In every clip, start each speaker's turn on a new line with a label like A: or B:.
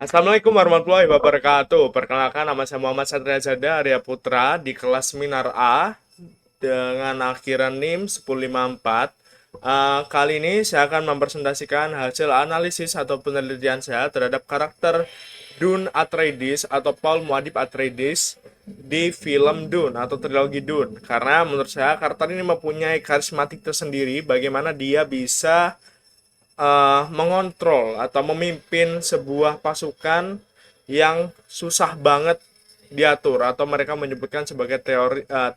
A: Assalamualaikum warahmatullahi wabarakatuh. Perkenalkan, nama saya Muhammad Satria Zada Arya Putra di kelas Minar A dengan akhiran NIM 1054. Kali ini saya akan mempresentasikan hasil analisis atau penelitian saya terhadap karakter Dune Atreides atau Paul Muad'Dib Atreides di film Dune atau trilogi Dune. Karena menurut saya karakter ini mempunyai karismatik tersendiri, bagaimana dia bisa mengontrol atau memimpin sebuah pasukan yang susah banget diatur, atau mereka menyebutkan sebagai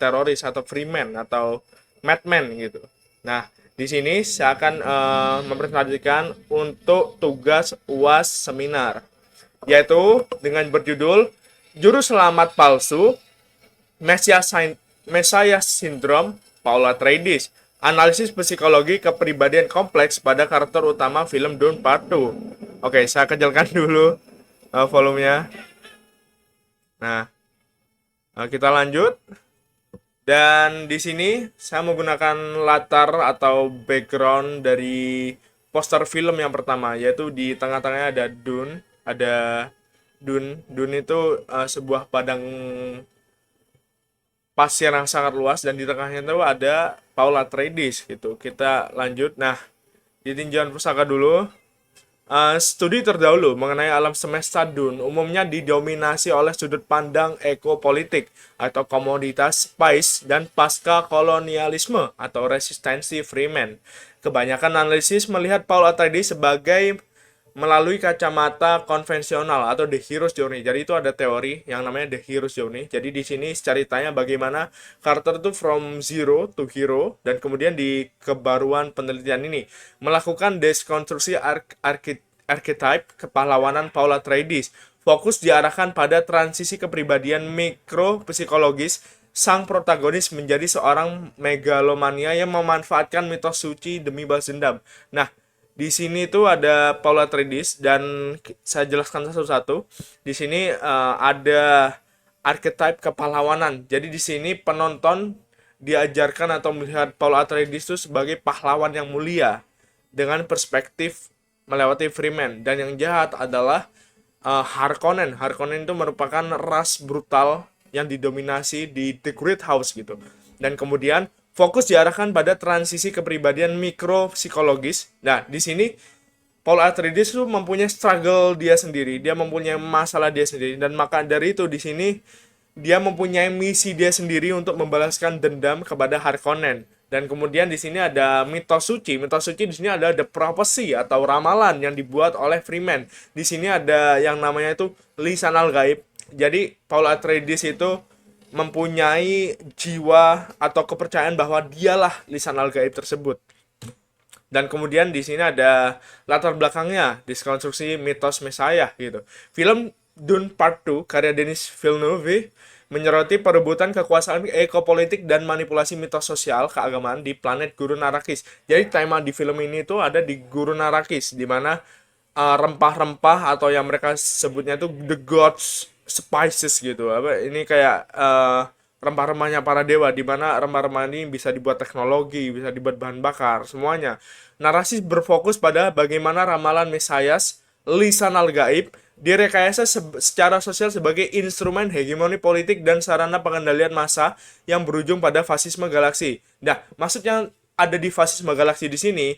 A: teroris atau freeman atau madman gitu. Nah, di sini saya akan mempresentasikan untuk tugas UAS seminar, yaitu dengan berjudul Juru Selamat Palsu Messiah Syndrome Paul Atreides. Analisis psikologi kepribadian kompleks pada karakter utama film Dune Part 2. Oke, saya kecilkan dulu volumenya. Nah, kita lanjut. Dan di sini saya menggunakan latar atau background dari poster film yang pertama, yaitu di tengah-tengahnya ada Dune, Dune itu sebuah padang pasir yang sangat luas, dan di tengahnya itu ada Paul Atreides gitu. Kita lanjut. Nah, di tinjauan pusaka dulu. Studi terdahulu mengenai alam semesta Dune umumnya didominasi oleh sudut pandang ekopolitik atau komoditas spice dan pasca kolonialisme atau resistensi Freeman. Kebanyakan analisis melihat Paul Atreides sebagai melalui kacamata konvensional atau the hero's journey. Jadi itu ada teori yang namanya the hero's journey. Jadi di sini ceritanya bagaimana karakter itu from zero to hero, dan kemudian di kebaruan penelitian ini melakukan deskonstruksi archetype kepahlawanan Paul Atreides. Fokus diarahkan pada transisi kepribadian mikro psikologis sang protagonis menjadi seorang megalomania yang memanfaatkan mitos suci demi balas dendam. Nah, di sini tuh ada Paul Atreides, dan saya jelaskan satu-satu. Di sini ada archetype kepahlawanan. Jadi di sini penonton diajarkan atau melihat Paul Atreides itu sebagai pahlawan yang mulia dengan perspektif melewati Freeman, dan yang jahat adalah Harkonnen. Harkonnen itu merupakan ras brutal yang didominasi di The Great House gitu. Dan kemudian fokus diarahkan pada transisi kepribadian mikro psikologis. Nah, di sini Paul Atreides itu mempunyai struggle dia sendiri, dia mempunyai masalah dia sendiri, dan maka dari itu di sini dia mempunyai misi dia sendiri untuk membalaskan dendam kepada Harkonnen. Dan kemudian di sini ada mitos suci. Mitos suci di sini ada the prophecy atau ramalan yang dibuat oleh Freeman. Di sini ada yang namanya itu lisan al-gaib. Jadi Paul Atreides itu mempunyai jiwa atau kepercayaan bahwa dialah lisan al-gaib tersebut. Dan kemudian di sini ada latar belakangnya, diskonstruksi mitos Messiah gitu. Film Dune Part 2 karya Denis Villeneuve menyoroti perebutan kekuasaan ekopolitik dan manipulasi mitos sosial keagamaan di planet Gurun Arrakis. Jadi tema di film ini tuh ada di Gurun Arrakis, di mana rempah-rempah atau yang mereka sebutnya itu the gods spices gitu. Apa ini kayak rempah-rempahnya para dewa, di mana rempah-rempah ini bisa dibuat teknologi, bisa dibuat bahan bakar, semuanya. Narasi berfokus pada bagaimana ramalan Mesias, lisan al-gaib, direkayasa secara sosial sebagai instrumen hegemoni politik dan sarana pengendalian massa yang berujung pada fasisme galaksi. Nah, maksudnya ada di fasisme galaksi di sini,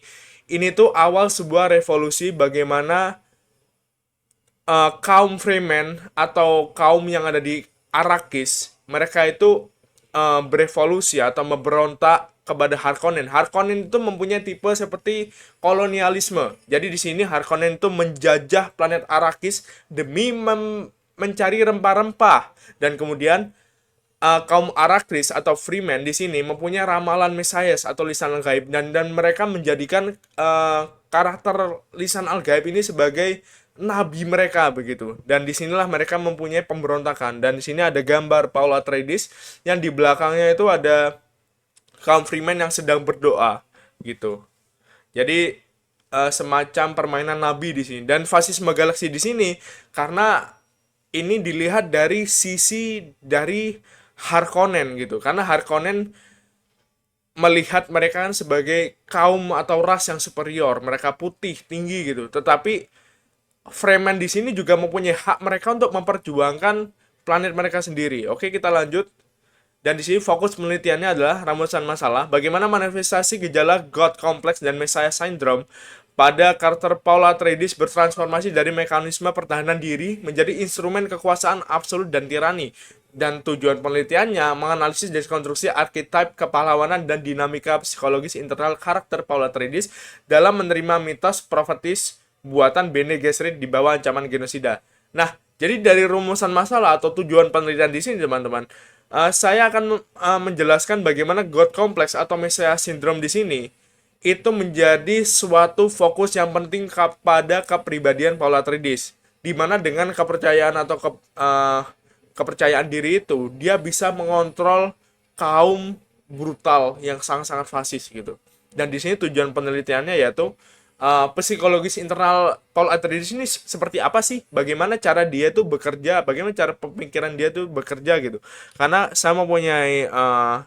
A: ini tuh awal sebuah revolusi bagaimana kaum Freeman atau kaum yang ada di Arrakis, mereka itu berevolusi atau memberontak kepada Harkonnen. Harkonnen itu mempunyai tipe seperti kolonialisme. Jadi di sini Harkonnen itu menjajah planet Arrakis demi mencari rempah-rempah, dan kemudian kaum Arrakis atau Freeman di sini mempunyai ramalan Mesias atau lisan al-gaib, dan mereka menjadikan karakter lisan al-gaib ini sebagai nabi mereka begitu. Dan disinilah mereka mempunyai pemberontakan. Dan di sini ada gambar Paul Atreides yang di belakangnya itu ada kaum Freeman yang sedang berdoa gitu. Jadi semacam permainan nabi di sini. Dan fasisme galaksi di sini karena ini dilihat dari sisi dari Harkonnen gitu. Karena Harkonnen melihat mereka kan sebagai kaum atau ras yang superior, mereka putih, tinggi gitu. Tetapi Fremen di sini juga mempunyai hak mereka untuk memperjuangkan planet mereka sendiri. Oke, kita lanjut. Dan di sini fokus penelitiannya adalah rumusan masalah bagaimana manifestasi gejala God Complex dan Messiah Syndrome pada karakter Paul Atreides bertransformasi dari mekanisme pertahanan diri menjadi instrumen kekuasaan absolut dan tirani. Dan tujuan penelitiannya menganalisis deskonstruksi archetype kepahlawanan dan dinamika psikologis internal karakter Paul Atreides dalam menerima mitos profetis buatan Bene Gesserit di bawah ancaman genosida. Nah, jadi dari rumusan masalah atau tujuan penelitian di sini teman-teman, saya akan menjelaskan bagaimana God Complex atau Messiah Syndrome di sini itu menjadi suatu fokus yang penting kepada kepribadian Paul Atreides, di mana dengan kepercayaan atau kepercayaan diri itu dia bisa mengontrol kaum brutal yang sangat-sangat fasis gitu. Dan di sini tujuan penelitiannya yaitu psikologis internal Paul Atreides ini seperti apa sih? Bagaimana cara dia tuh bekerja? Bagaimana cara pemikiran dia tuh bekerja gitu? Karena saya mempunyai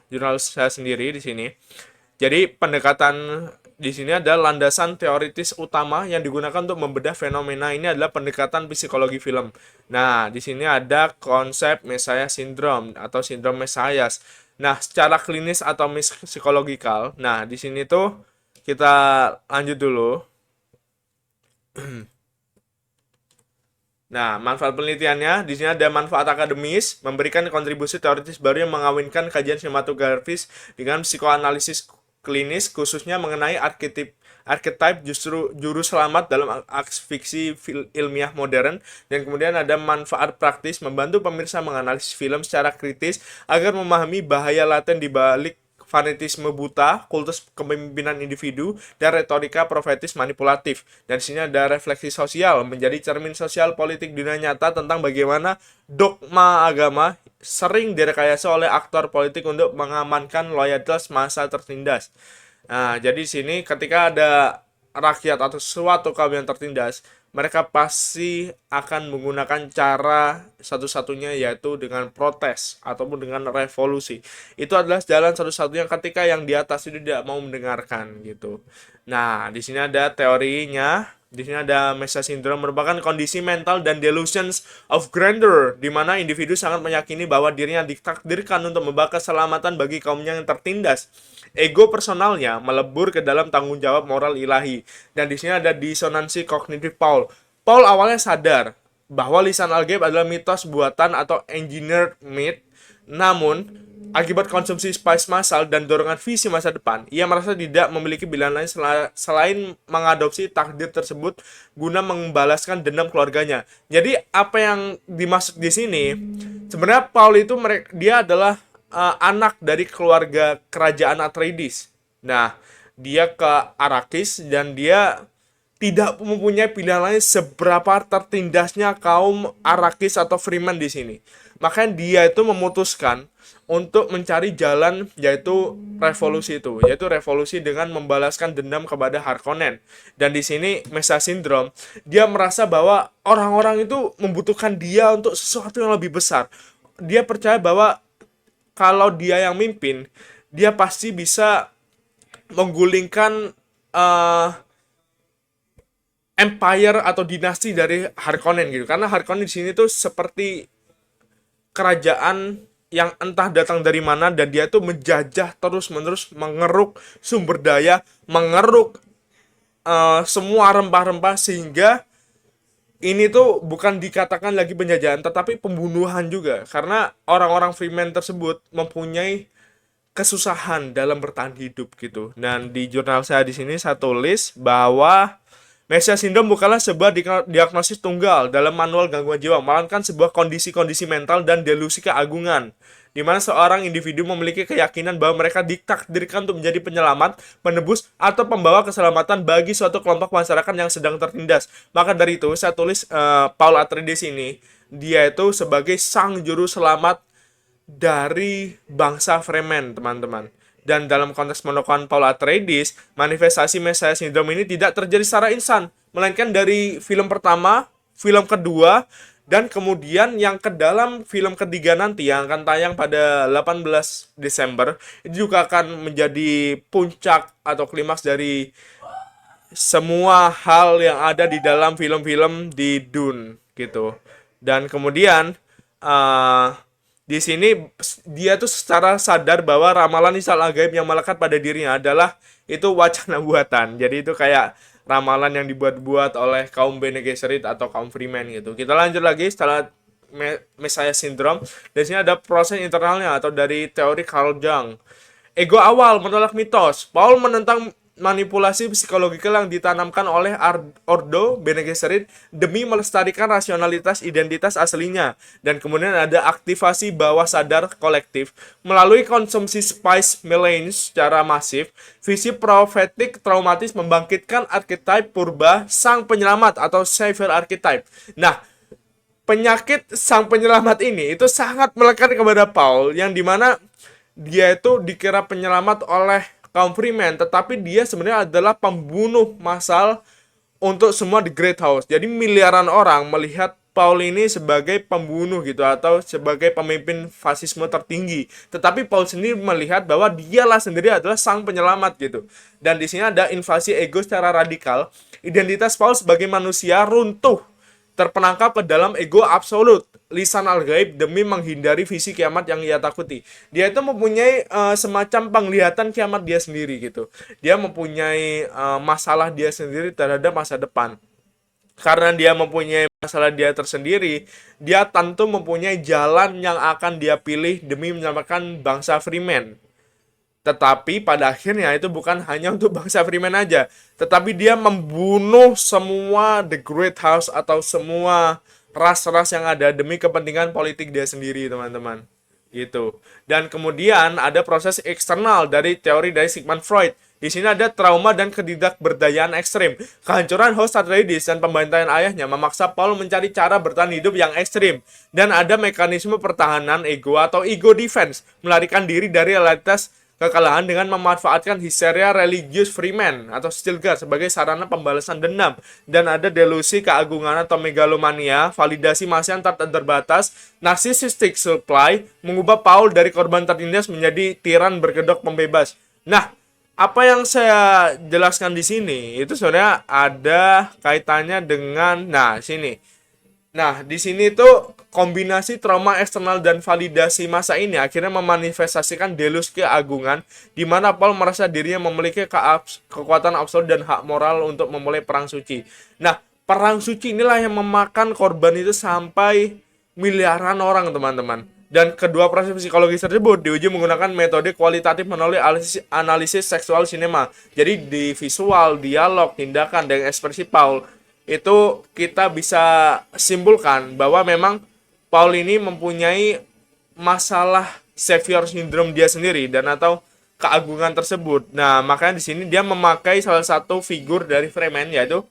A: jurnal saya sendiri di sini. Jadi pendekatan di sini ada landasan teoritis utama yang digunakan untuk membedah fenomena ini adalah pendekatan psikologi film. Nah, di sini ada konsep Messiah Syndrome atau sindrom Mesias. Nah, secara klinis atau psikologikal. Nah, di sini tuh kita lanjut dulu. Nah, manfaat penelitiannya di sini ada manfaat akademis, memberikan kontribusi teoritis baru yang mengawinkan kajian sinematografis dengan psikoanalisis klinis, khususnya mengenai archetype justru juru selamat dalam fiksi ilmiah modern. Dan kemudian ada manfaat praktis, membantu pemirsa menganalisis film secara kritis agar memahami bahaya laten di balik fanatisme buta, kultus kepemimpinan individu, dan retorika profetis manipulatif. Dan di sini ada refleksi sosial, menjadi cermin sosial politik dunia nyata tentang bagaimana dogma agama sering direkayasa oleh aktor politik untuk mengamankan loyalitas massa tertindas. Nah, jadi di sini ketika ada rakyat atau suatu kaum yang tertindas, mereka pasti akan menggunakan cara satu-satunya yaitu dengan protes ataupun dengan revolusi. Itu adalah jalan satu-satunya ketika yang di atas itu tidak mau mendengarkan gitu. Nah, di sini ada teorinya. Di sini ada Messiah Syndrome merupakan kondisi mental dan delusions of grandeur di mana individu sangat meyakini bahwa dirinya ditakdirkan untuk membawa keselamatan bagi kaumnya yang tertindas. Ego personalnya melebur ke dalam tanggung jawab moral ilahi. Dan di sini ada disonansi kognitif Paul. Paul awalnya sadar bahwa lisan Al-Gaib adalah mitos buatan atau engineered myth. Namun, akibat konsumsi spice massal dan dorongan visi masa depan, ia merasa tidak memiliki pilihan lain selain mengadopsi takdir tersebut guna membalaskan dendam keluarganya. Jadi apa yang dimaksud di sini, sebenarnya Paul itu dia adalah anak dari keluarga kerajaan Atreides. Nah, dia ke Arrakis dan dia tidak mempunyai pilihan lain seberapa tertindasnya kaum Arrakis atau Fremen di sini. Makanya dia itu memutuskan untuk mencari jalan yaitu revolusi itu, yaitu revolusi dengan membalaskan dendam kepada Harkonnen. Dan di sini Messiah Syndrome, dia merasa bahwa orang-orang itu membutuhkan dia untuk sesuatu yang lebih besar. Dia percaya bahwa kalau dia yang mimpin, dia pasti bisa menggulingkan empire atau dinasti dari Harkonnen gitu. Karena Harkonnen di sini tuh seperti kerajaan yang entah datang dari mana dan dia tuh menjajah terus-menerus, mengeruk sumber daya, mengeruk semua rempah-rempah sehingga ini tuh bukan dikatakan lagi penjajahan tetapi pembunuhan juga karena orang-orang Freeman tersebut mempunyai kesusahan dalam bertahan hidup gitu. Dan di jurnal saya di sini saya tulis bahwa Messiah Syndrome bukanlah sebuah diagnosis tunggal dalam manual gangguan jiwa, melainkan sebuah kondisi-kondisi mental dan delusi keagungan, di mana seorang individu memiliki keyakinan bahwa mereka ditakdirkan untuk menjadi penyelamat, penebus, atau pembawa keselamatan bagi suatu kelompok masyarakat yang sedang tertindas. Maka dari itu, saya tulis Paul Atreides ini, dia itu sebagai sang juru selamat dari bangsa Fremen, teman-teman. Dan dalam konteks penokohan Paul Atreides, manifestasi Messiah Syndrome ini tidak terjadi secara instan, melainkan dari film pertama, film kedua, dan kemudian yang ke dalam film ketiga nanti yang akan tayang pada 18 Desember, itu juga akan menjadi puncak atau klimaks dari semua hal yang ada di dalam film-film di Dune gitu. Dan kemudian eh, di sini dia tuh secara sadar bahwa ramalan Isal Gaib yang melekat pada dirinya adalah itu wacana buatan. Jadi itu kayak ramalan yang dibuat-buat oleh kaum Bene Gesserit atau kaum Freeman gitu. Kita lanjut lagi setelah Messiah Syndrome. Di sini ada proses internalnya atau dari teori Carl Jung. Ego awal menolak mitos. Paul menentang manipulasi psikologikal yang ditanamkan oleh Ordo Bene Gesserit demi melestarikan rasionalitas identitas aslinya. Dan kemudian ada aktivasi bawah sadar kolektif. Melalui konsumsi spice melanin secara masif, visi profetik traumatis membangkitkan archetype purba sang penyelamat atau savior archetype. Nah, penyakit sang penyelamat ini itu sangat melekat kepada Paul, yang dimana dia itu dikira penyelamat oleh kaum Freeman, tetapi dia sebenarnya adalah pembunuh massal untuk semua The Great House. Jadi miliaran orang melihat Paul ini sebagai pembunuh gitu atau sebagai pemimpin fasisme tertinggi. Tetapi Paul sendiri melihat bahwa dialah sendiri adalah sang penyelamat gitu. Dan di sini ada invasi ego secara radikal. Identitas Paul sebagai manusia runtuh, terperangkap ke dalam ego absolut, lisan al-gaib demi menghindari visi kiamat yang ia takuti. Dia itu mempunyai semacam penglihatan kiamat dia sendiri gitu. Dia mempunyai masalah dia sendiri terhadap masa depan. Karena dia mempunyai masalah dia tersendiri, dia tentu mempunyai jalan yang akan dia pilih demi menyelamatkan bangsa Freeman. Tetapi pada akhirnya itu bukan hanya untuk bangsa Freeman aja, tetapi dia membunuh semua The Great House atau semua ras-ras yang ada demi kepentingan politik dia sendiri, teman-teman. Gitu. Dan kemudian ada proses eksternal dari teori dari Sigmund Freud. Di sini ada trauma dan ketidakberdayaan ekstrim. Kehancuran House Atreides dan pembantaian ayahnya memaksa Paul mencari cara bertahan hidup yang ekstrim. Dan ada mekanisme pertahanan ego atau ego defense, melarikan diri dari realitas kekalahan dengan memanfaatkan histeria religius Freeman atau Stilgar sebagai sarana pembalasan dendam. Dan ada delusi keagungan atau megalomania, validasi massa yang tak terbatas, narcissistic supply, mengubah Paul dari korban tertindas menjadi tiran berkedok pembebas. Nah, apa yang saya jelaskan di sini itu sebenarnya ada kaitannya dengan sini. Nah, di sini tuh kombinasi trauma eksternal dan validasi masa ini akhirnya memanifestasikan delus keagungan, di mana Paul merasa dirinya memiliki kekuatan absolut dan hak moral untuk memulai perang suci. Nah, perang suci inilah yang memakan korban itu sampai miliaran orang, teman-teman. Dan kedua proses psikologis tersebut diuji menggunakan metode kualitatif melalui analisis seksual sinema. Jadi di visual, dialog, tindakan, dan ekspresi Paul itu kita bisa simpulkan bahwa memang Paul ini mempunyai masalah savior syndrome dia sendiri dan atau keagungan tersebut. Nah, makanya di sini dia memakai salah satu figur dari Freeman, yaitu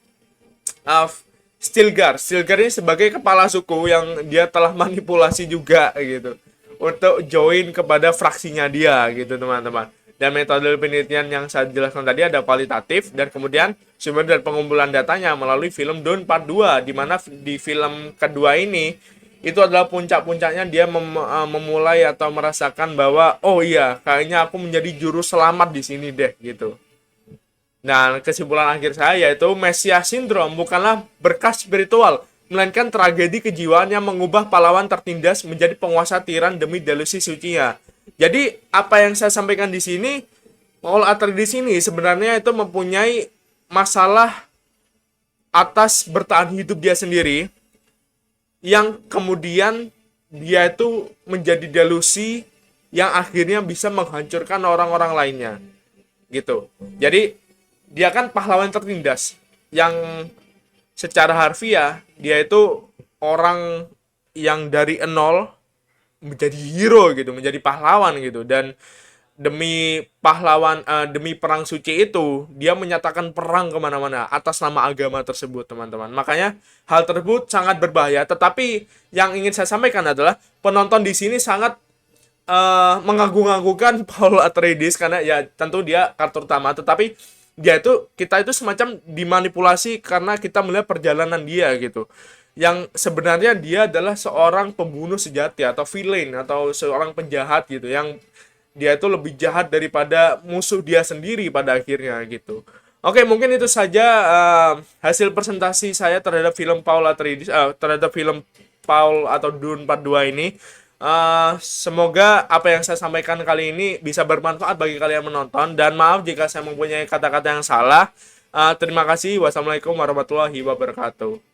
A: Stilgar. Stilgar ini sebagai kepala suku yang dia telah manipulasi juga gitu untuk join kepada fraksinya dia gitu, teman-teman. Dan metode penelitian yang saya jelaskan tadi ada kualitatif dan kemudian sumber dan pengumpulan datanya melalui film Dune Part 2, di mana di film kedua ini itu adalah puncak-puncaknya dia memulai atau merasakan bahwa oh iya, kayaknya aku menjadi juru selamat di sini deh gitu. Nah, kesimpulan akhir saya yaitu Messiah Syndrome bukanlah berkas spiritual, melainkan tragedi kejiwaan yang mengubah pahlawan tertindas menjadi penguasa tiran demi delusi sucinya. Jadi, apa yang saya sampaikan di sini, Paul Atreides ini sebenarnya itu mempunyai masalah atas bertahan hidup dia sendiri, yang kemudian dia itu menjadi delusi yang akhirnya bisa menghancurkan orang-orang lainnya. Gitu. Jadi, dia kan pahlawan tertindas yang secara harfiah dia itu orang yang dari nol menjadi hero gitu, menjadi pahlawan gitu. Dan demi pahlawan, demi perang suci itu dia menyatakan perang kemana-mana atas nama agama tersebut, teman-teman. Makanya hal tersebut sangat berbahaya. Tetapi yang ingin saya sampaikan adalah penonton di sini sangat mengagung-agungkan Paul Atreides karena ya tentu dia karakter utama, tetapi kita itu semacam dimanipulasi karena kita melihat perjalanan dia gitu. Yang sebenarnya dia adalah seorang pembunuh sejati atau villain atau seorang penjahat gitu, yang dia itu lebih jahat daripada musuh dia sendiri pada akhirnya gitu. Oke, mungkin itu saja hasil presentasi saya terhadap film Paul Atreides, terhadap film Paul atau Dune Part 2 ini. Semoga apa yang saya sampaikan kali ini bisa bermanfaat bagi kalian menonton, dan maaf jika saya mempunyai kata-kata yang salah. Terima kasih. Wassalamualaikum warahmatullahi wabarakatuh.